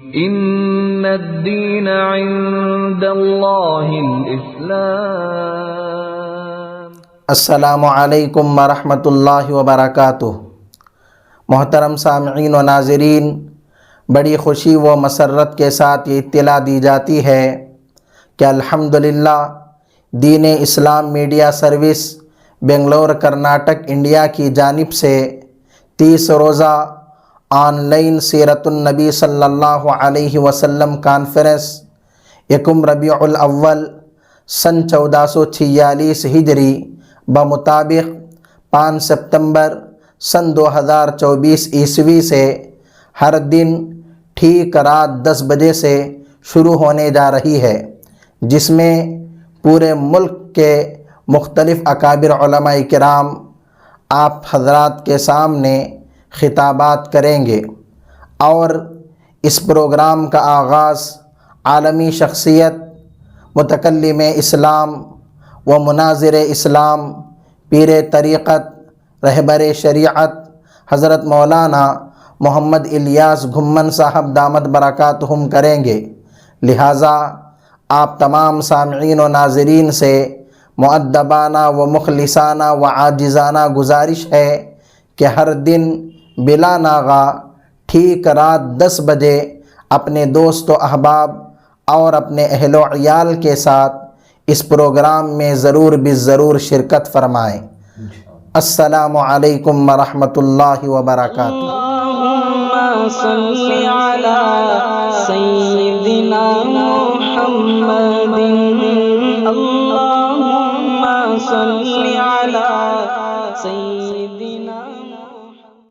ان الدین عند اللہ الاسلام۔ السلام علیکم ورحمۃ اللہ وبرکاتہ۔ محترم سامعین و ناظرین، بڑی خوشی و مسرت کے ساتھ یہ اطلاع دی جاتی ہے کہ الحمدللہ دین اسلام media service Bangalore Karnataka India کی جانب سے 30 روزہ آن لائن سیرت النبی صلی اللہ علیہ وسلم کانفرنس 1 ربیع الاول سن 1446 ہجری بمطابق 5 ستمبر سن 2024 عیسوی سے ہر دن ٹھیک رات 10 بجے سے شروع ہونے جا رہی ہے، جس میں پورے ملک کے مختلف اکابر علماء کرام آپ حضرات کے سامنے خطابات کریں گے، اور اس پروگرام کا آغاز عالمی شخصیت، متکلم اسلام و مناظر اسلام، پیر طریقت، رہبر شریعت حضرت مولانا محمد الیاس گھمن صاحب دامت برکاتہم کریں گے۔ لہٰذا آپ تمام سامعین و ناظرین سے مؤدبانہ و مخلصانہ و عاجزانہ گزارش ہے کہ ہر دن بلا ناغہ ٹھیک رات 10 بجے اپنے دوست و احباب اور اپنے اہل و عیال کے ساتھ اس پروگرام میں ضرور بالضرور شرکت فرمائیں۔ السلام علیکم ورحمۃ اللہ وبرکاتہ۔ اللہم صل علی سیدنا محمد، اللہم صل علی سیدنا